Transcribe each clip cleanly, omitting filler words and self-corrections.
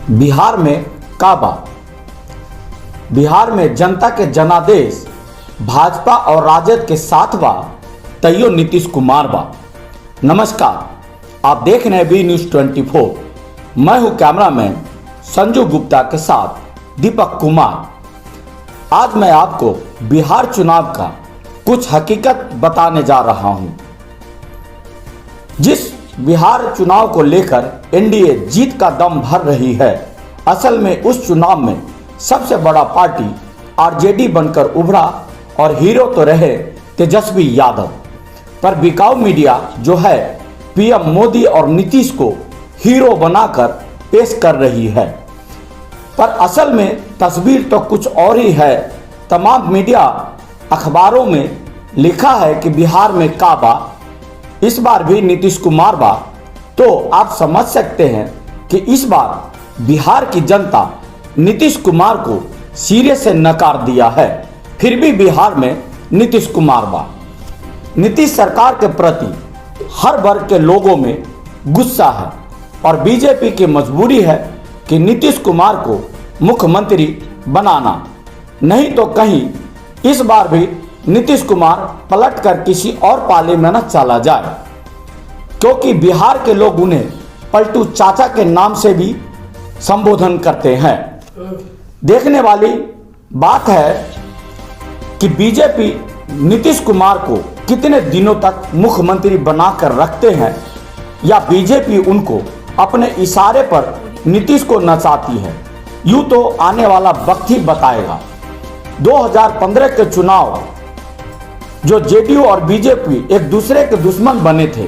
बिहार में काबा। बिहार में जनता के जनादेश भाजपा और राजद के साथ बा, तैयो नीतीश कुमार बा। नमस्कार, आप देख रहे हैं बी न्यूज़ 24। मैं हूं कैमरामैन संजू गुप्ता के साथ दीपक कुमार। आज मैं आपको बिहार चुनाव का कुछ हकीकत बताने जा रहा हूं। जिस बिहार चुनाव को लेकर एनडीए जीत का दम भर रही है, असल में उस चुनाव में सबसे बड़ा पार्टी आरजेडी बनकर उभरा और हीरो तो रहे तेजस्वी यादव। पर बिकाऊ मीडिया जो है पीएम मोदी और नीतीश को हीरो बनाकर पेश कर रही है, पर असल में तस्वीर तो कुछ और ही है। तमाम मीडिया अखबारों में लिखा है कि बिहार में काबा, इस बार भी नीतीश कुमार बा। तो आप समझ सकते हैं कि इस बार बिहार की जनता नीतीश कुमार को सिरे से नकार दिया है। फिर भी बिहार में नीतीश कुमार बा। नीतीश सरकार के प्रति हर वर्ग के लोगों में गुस्सा है और बीजेपी की मजबूरी है कि नीतीश कुमार को मुख्यमंत्री बनाना, नहीं तो कहीं इस बार भी नीतीश कुमार पलटकर किसी और पाले में न चला जाए, क्योंकि बिहार के लोग उन्हें पलटू चाचा के नाम से भी संबोधन करते हैं। देखने वाली बात है कि बीजेपी नीतीश कुमार को कितने दिनों तक मुख्यमंत्री बनाकर रखते हैं, या बीजेपी उनको अपने इशारे पर नीतीश को नचाती है। यूं तो आने वाला वक्त ही बताएगा। 2015 के चुनाव जो जेडीयू और बीजेपी एक दूसरे के दुश्मन बने थे,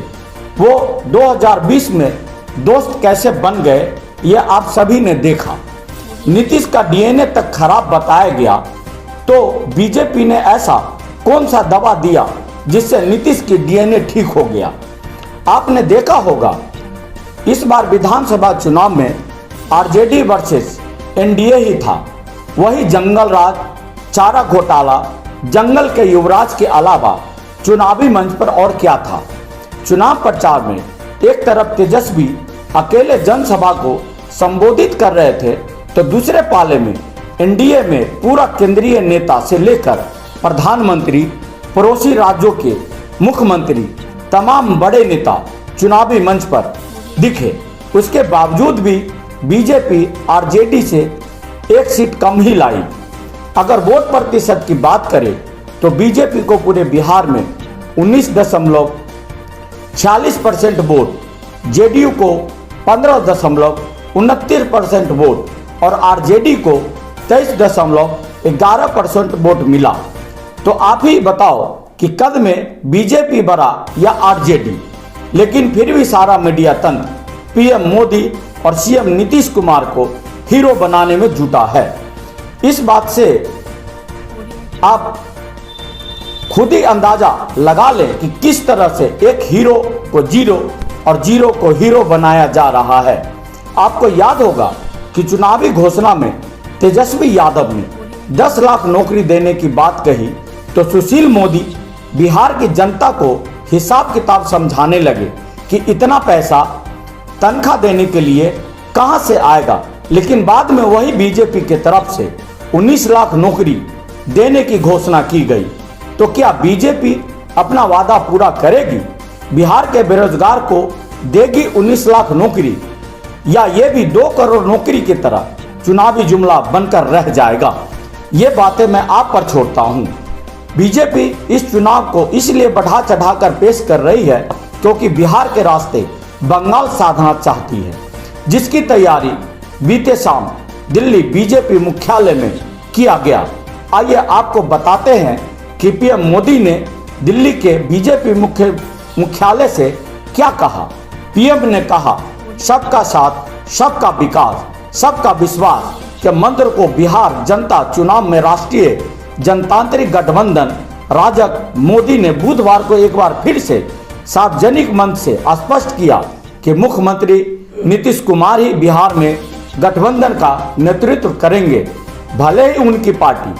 वो 2020 में दोस्त कैसे बन गए, ये आप सभी ने देखा। नीतीश का डीएनए तक खराब बताया गया, तो बीजेपी ने ऐसा कौन सा दवा दिया जिससे नीतीश की डीएनए ठीक हो गया। आपने देखा होगा इस बार विधानसभा चुनाव में आरजेडी वर्सेस एनडीए ही था। वही जंगल राज, चारा घोटाला, जंगल के युवराज के अलावा चुनावी मंच पर और क्या था। चुनाव प्रचार में एक तरफ तेजस्वी अकेले जनसभा को संबोधित कर रहे थे, तो दूसरे पाले में एनडीए में पूरा केंद्रीय नेता से लेकर प्रधानमंत्री, पड़ोसी राज्यों के मुख्यमंत्री, तमाम बड़े नेता चुनावी मंच पर दिखे। उसके बावजूद भी बीजेपी आरजेडी से एक सीट कम ही लाई। अगर वोट प्रतिशत की बात करें तो बीजेपी को पूरे बिहार में 19.46% वोट, जेडीयू को 15.29% वोट और आरजेडी को 23.11% वोट मिला। तो आप ही बताओ कि कद में बीजेपी बड़ा या आरजेडी। लेकिन फिर भी सारा मीडिया तंत्र पीएम मोदी और सीएम नीतीश कुमार को हीरो बनाने में जुटा है। इस बात से आप खुद ही अंदाजा लगा लें कि किस तरह से एक हीरो को जीरो और जीरो को हीरो बनाया जा रहा है। आपको याद होगा कि चुनावी घोषणा में तेजस्वी यादव ने 10 लाख नौकरी देने की बात कही, तो सुशील मोदी बिहार की जनता को हिसाब किताब समझाने लगे कि इतना पैसा तनख्वाह देने के लिए कहां से आएगा। लेकिन बाद में वही बीजेपी की तरफ से 19 लाख नौकरी देने की घोषणा की गई। तो क्या बीजेपी अपना वादा पूरा करेगी? बिहार के बेरोजगार को देगी 19 लाख नौकरी, या ये भी 2 करोड़ नौकरी की तरह चुनावी जुमला बनकर रह जाएगा? ये बातें मैं आप पर छोड़ता हूं। बीजेपी इस चुनाव को इसलिए बढ़ा चढ़ाकर पेश कर रही है क्योंकि बिहार के रास्ते बंगाल साधना चाहती है, जिसकी तैयारी बीते शाम दिल्ली बीजेपी मुख्यालय में किया गया। आइए आपको बताते हैं कि पीएम मोदी ने दिल्ली के बीजेपी मुख्यालय से क्या कहा। पीएम ने कहा, सबका साथ, सबका विकास, सबका विश्वास के मंत्र को बिहार जनता चुनाव में राष्ट्रीय जनतांत्रिक गठबंधन राजग मोदी ने बुधवार को एक बार फिर से सार्वजनिक मंच से स्पष्ट किया कि मुख्यमंत्री नीतीश कुमार ही बिहार में गठबंधन का नेतृत्व करेंगे। भले ही उनकी पार्टी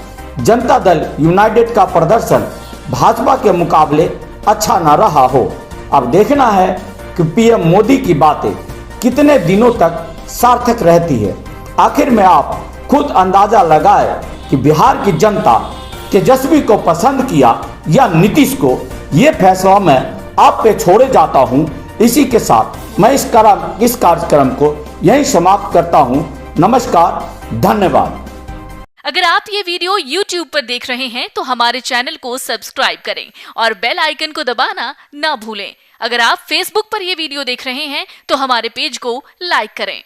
जनता दल यूनाइटेड का प्रदर्शन भाजपा के मुकाबले अच्छा न रहा हो। अब देखना है कि पीएम मोदी की बातें कितने दिनों तक सार्थक रहती है। आखिर में आप खुद अंदाजा लगाए कि बिहार की जनता तेजस्वी को पसंद किया या नीतीश को। ये फैसला मैं आप पे छोड़े जाता हूं। इसी के साथ मैं इस कार्यक्रम को यहीं समाप्त करता हूं। नमस्कार, धन्यवाद। अगर आप ये वीडियो YouTube पर देख रहे हैं तो हमारे चैनल को सब्सक्राइब करें और बेल आइकन को दबाना ना भूलें। अगर आप Facebook पर ये वीडियो देख रहे हैं तो हमारे पेज को लाइक करें।